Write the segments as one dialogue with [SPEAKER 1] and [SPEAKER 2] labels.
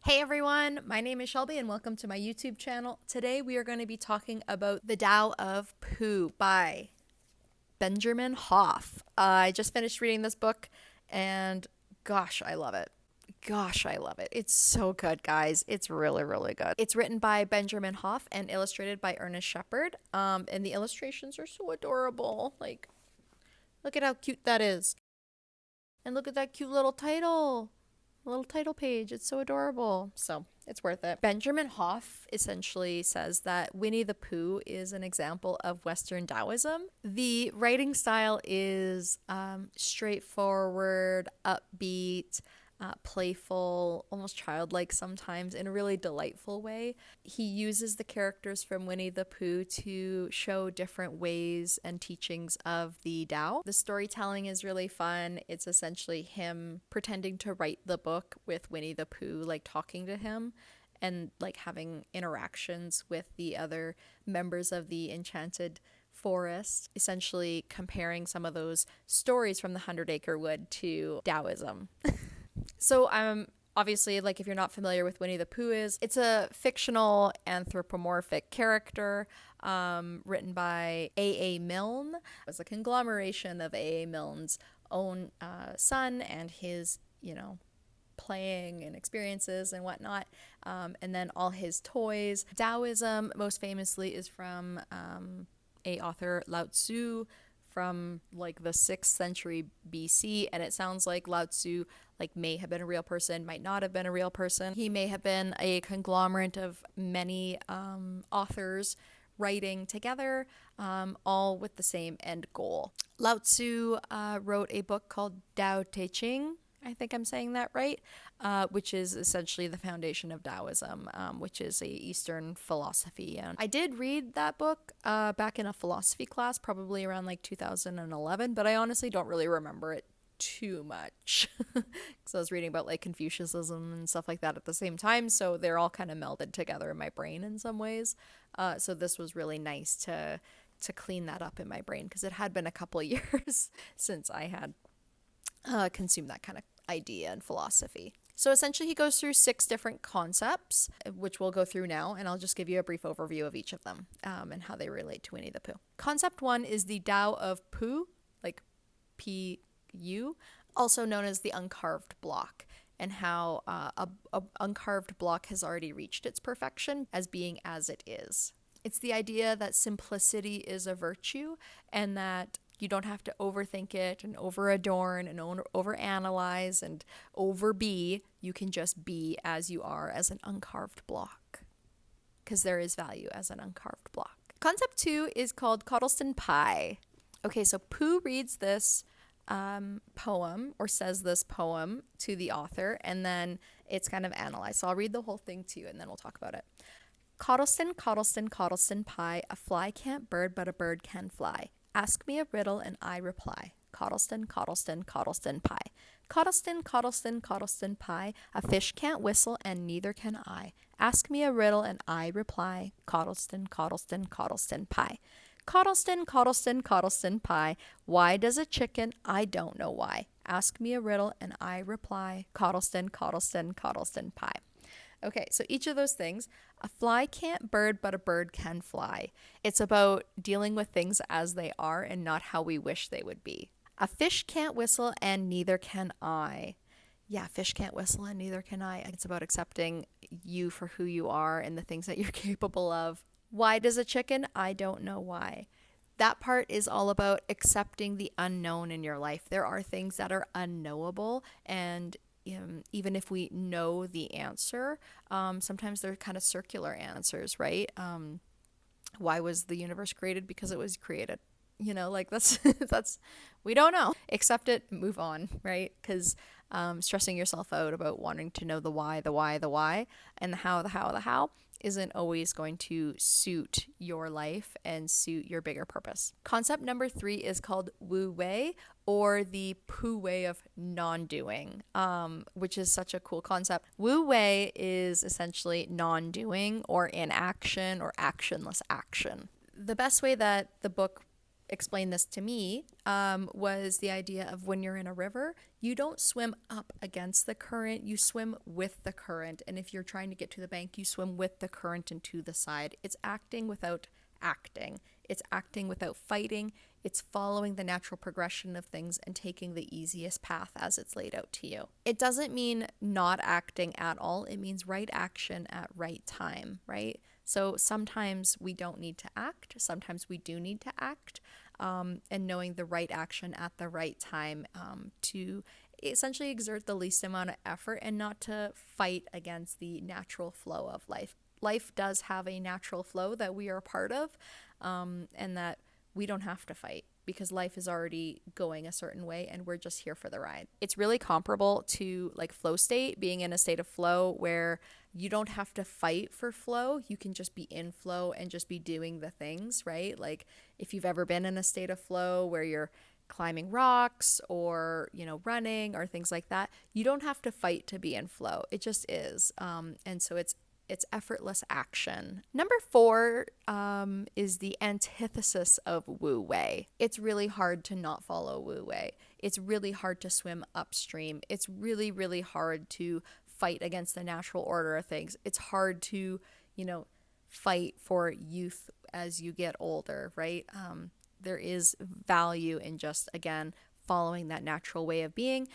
[SPEAKER 1] Hey everyone, my name is Shelby and welcome to my YouTube channel. Today we are going to be talking about the Tao of Pooh by Benjamin Hoff. I just finished reading this book and gosh, I love it. Gosh, I love it. It's so good, guys. It's really, really good. It's written by Benjamin Hoff and illustrated by Ernest Shepard. And the illustrations are so adorable. Like, look at how cute that is. And look at that cute little title page. It's so adorable. So it's worth it. Benjamin Hoff essentially says that Winnie the Pooh is an example of Western Taoism. The writing style is straightforward, upbeat, playful, almost childlike sometimes, in a really delightful way. He uses the characters from Winnie the Pooh to show different ways and teachings of the Tao. The storytelling is really fun. It's essentially him pretending to write the book with Winnie the Pooh, like talking to him and like having interactions with the other members of the enchanted forest, essentially comparing some of those stories from the 100-Acre Wood to Taoism. So obviously, like, if you're not familiar with Winnie the Pooh it's a fictional anthropomorphic character written by A.A. Milne. It was a conglomeration of A.A. Milne's own son and his, playing and experiences and whatnot, and then all his toys. Taoism, most famously, is from a author, Lao Tzu, from like the 6th century BC, and it sounds like Lao Tzu may have been a real person, might not have been a real person. He may have been a conglomerate of many authors writing together, all with the same end goal. Lao Tzu wrote a book called Tao Te Ching, I think I'm saying that right, which is essentially the foundation of Taoism, which is a Eastern philosophy. And I did read that book back in a philosophy class, probably around like 2011, but I honestly don't really remember it too much because I was reading about like Confucianism and stuff like that at the same time, so they're all kind of melded together in my brain in some ways. So this was really nice to clean that up in my brain, because it had been a couple of years since I had consumed that kind of idea and philosophy. So essentially he goes through 6 different concepts, which we'll go through now, and I'll just give you a brief overview of each of them and how they relate to Winnie the Pooh. Concept 1 is the Tao of Pooh, like P-U, also known as the uncarved block, and how a uncarved block has already reached its perfection as being as it is. It's the idea that simplicity is a virtue, and that you don't have to overthink it and over-adorn and over-analyze and over-be. You can just be as you are as an uncarved block, because there is value as an uncarved block. Concept 2 is called Coddleston Pie. Okay, so Pooh reads this poem, or says this poem to the author, and then it's kind of analyzed. So I'll read the whole thing to you and then we'll talk about it. Coddleston, Coddleston, Coddleston Pie, a fly can't bird, but a bird can fly. Ask me a riddle and I reply. Coddleston, Coddleston, Coddleston Pie. Coddleston, Coddleston, Coddleston Pie, a fish can't whistle and neither can I. Ask me a riddle and I reply. Coddleston, Coddleston, Coddleston Pie. Coddleston, Coddleston, Coddleston Pie, why does a chicken? I don't know why. Ask me a riddle and I reply. Coddleston, Coddleston, Coddleston Pie. Okay, so each of those things, a fly can't bird, but a bird can fly. It's about dealing with things as they are and not how we wish they would be. A fish can't whistle and neither can I. Yeah, fish can't whistle and neither can I. It's about accepting you for who you are and the things that you're capable of. Why does a chicken? I don't know why. That part is all about accepting the unknown in your life. There are things that are unknowable, and even if we know the answer, sometimes they're kind of circular answers, right? Why was the universe created? Because it was created. That's we don't know. Accept it, move on, right? Because stressing yourself out about wanting to know the why, and the how isn't always going to suit your life and suit your bigger purpose. Concept number 3 is called Wu Wei, or the Pooh way of non-doing, which is such a cool concept. Wu Wei is essentially non-doing or inaction or actionless action. The best way that the book explained this to me was the idea of when you're in a river, you don't swim up against the current, you swim with the current. And if you're trying to get to the bank, you swim with the current and to the side. It's acting without acting. It's acting without fighting. It's following the natural progression of things and taking the easiest path as it's laid out to you. It doesn't mean not acting at all. It means right action at right time, right? So sometimes we don't need to act. Sometimes we do need to act. And knowing the right action at the right time to essentially exert the least amount of effort and not to fight against the natural flow of life. Life does have a natural flow that we are a part of, and that we don't have to fight because life is already going a certain way and we're just here for the ride. It's really comparable to like flow state, being in a state of flow where you don't have to fight for flow. You can just be in flow and just be doing the things, right? Like if you've ever been in a state of flow where you're climbing rocks or, running or things like that, you don't have to fight to be in flow. It just is. And so it's effortless action. Number 4 is the antithesis of Wu Wei. It's really hard to not follow Wu Wei. It's really hard to swim upstream. It's really, really hard to fight against the natural order of things. It's hard to, fight for youth as you get older, right? There is value in just, again, following that natural way of being,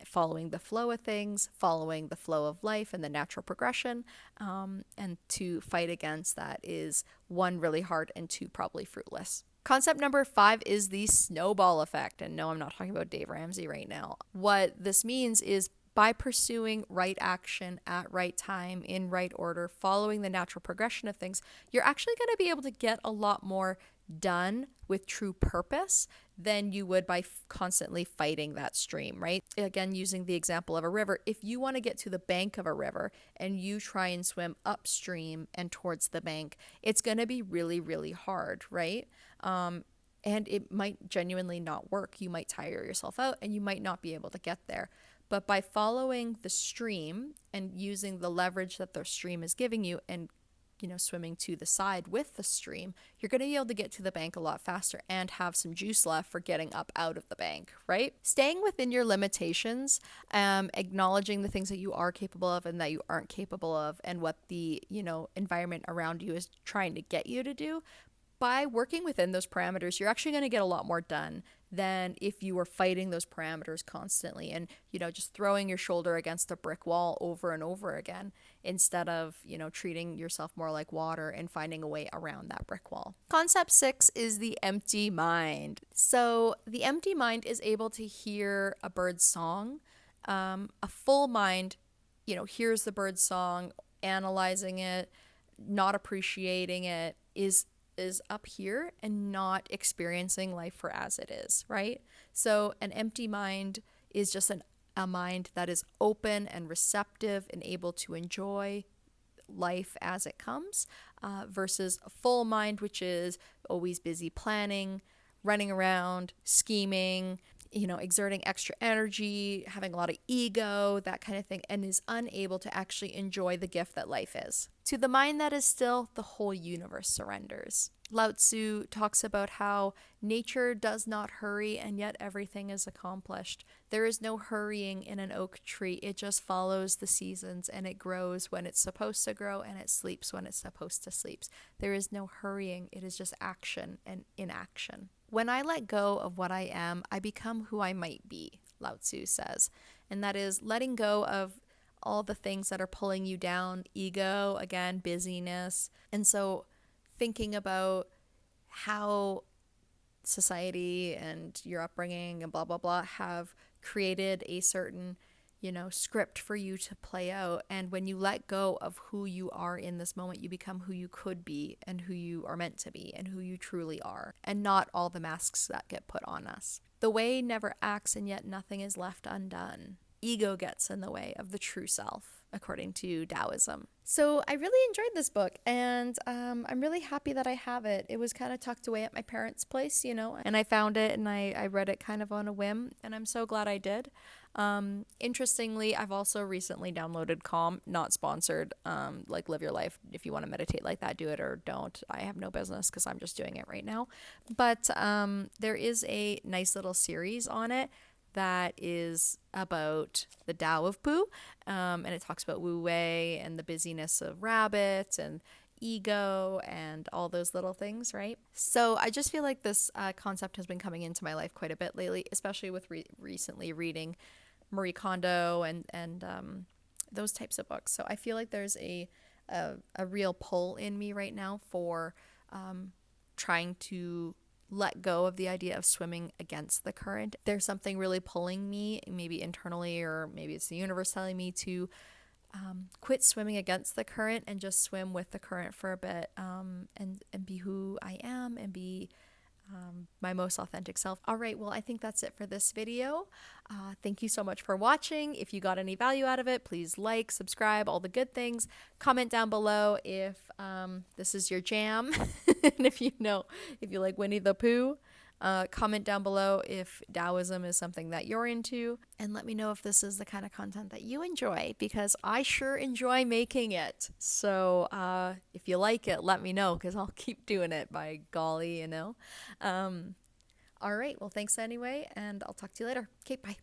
[SPEAKER 1] following the flow of things, following the flow of life and the natural progression. And to fight against that is 1, really hard, and 2, probably fruitless. Concept number 5 is the snowball effect. And no, I'm not talking about Dave Ramsey right now. What this means is by pursuing right action at right time, in right order, following the natural progression of things, you're actually going to be able to get a lot more done with true purpose than you would by constantly fighting that stream, right? Again, using the example of a river, if you want to get to the bank of a river and you try and swim upstream and towards the bank, it's going to be really, really hard, right? And it might genuinely not work. You might tire yourself out and you might not be able to get there. But by following the stream and using the leverage that the stream is giving you and swimming to the side with the stream, you're going to be able to get to the bank a lot faster and have some juice left for getting up out of the bank, right? Staying within your limitations, acknowledging the things that you are capable of and that you aren't capable of, and what the, environment around you is trying to get you to do. By working within those parameters, you're actually going to get a lot more done than if you were fighting those parameters constantly and, just throwing your shoulder against a brick wall over and over again instead of, treating yourself more like water and finding a way around that brick wall. Concept 6 is the empty mind. So the empty mind is able to hear a bird's song. A full mind, hears the bird's song, analyzing it, not appreciating it, is up here and not experiencing life for as it is, right? So an empty mind is just a mind that is open and receptive and able to enjoy life as it comes, versus a full mind, which is always busy planning, running around, scheming, exerting extra energy, having a lot of ego, that kind of thing, and is unable to actually enjoy the gift that life is. To the mind that is still, the whole universe surrenders. Lao Tzu talks about how nature does not hurry and yet everything is accomplished. There is no hurrying in an oak tree. It just follows the seasons and it grows when it's supposed to grow and it sleeps when it's supposed to sleep. There is no hurrying. It is just action and inaction. When I let go of what I am, I become who I might be, Lao Tzu says. And that is letting go of all the things that are pulling you down, ego, again, busyness. And so thinking about how society and your upbringing and blah, blah, blah have created a certain, script for you to play out. And when you let go of who you are in this moment, you become who you could be and who you are meant to be and who you truly are, and not all the masks that get put on us. The way never acts and yet nothing is left undone. Ego gets in the way of the true self. according to Taoism. So I really enjoyed this book, and I'm really happy that I have it. It was kind of tucked away at my parents' place, and I found it and I read it kind of on a whim, and I'm so glad I did. Interestingly, I've also recently downloaded Calm, not sponsored. Like live your life. If you want to meditate like that, do it or don't. I have no business because I'm just doing it right now. But there is a nice little series on it that is about the Tao of Pooh, and it talks about Wu Wei and the busyness of rabbits and ego and all those little things, right? So I just feel like this concept has been coming into my life quite a bit lately, especially with recently reading Marie Kondo and those types of books. So I feel like there's a real pull in me right now for trying to let go of the idea of swimming against the current. There's something really pulling me, maybe internally, or maybe it's the universe telling me to quit swimming against the current and just swim with the current for a bit, and be who I am and be my most authentic self. All right, well, I think that's it for this video. Thank you so much for watching. If you got any value out of it, please like, subscribe, all the good things. Comment down below if this is your jam. And if you like Winnie the Pooh. Comment down below if Taoism is something that you're into, and let me know if this is the kind of content that you enjoy, because I sure enjoy making it. So if you like it, let me know, because I'll keep doing it, by golly, All right, well, thanks anyway, and I'll talk to you later. Okay, bye.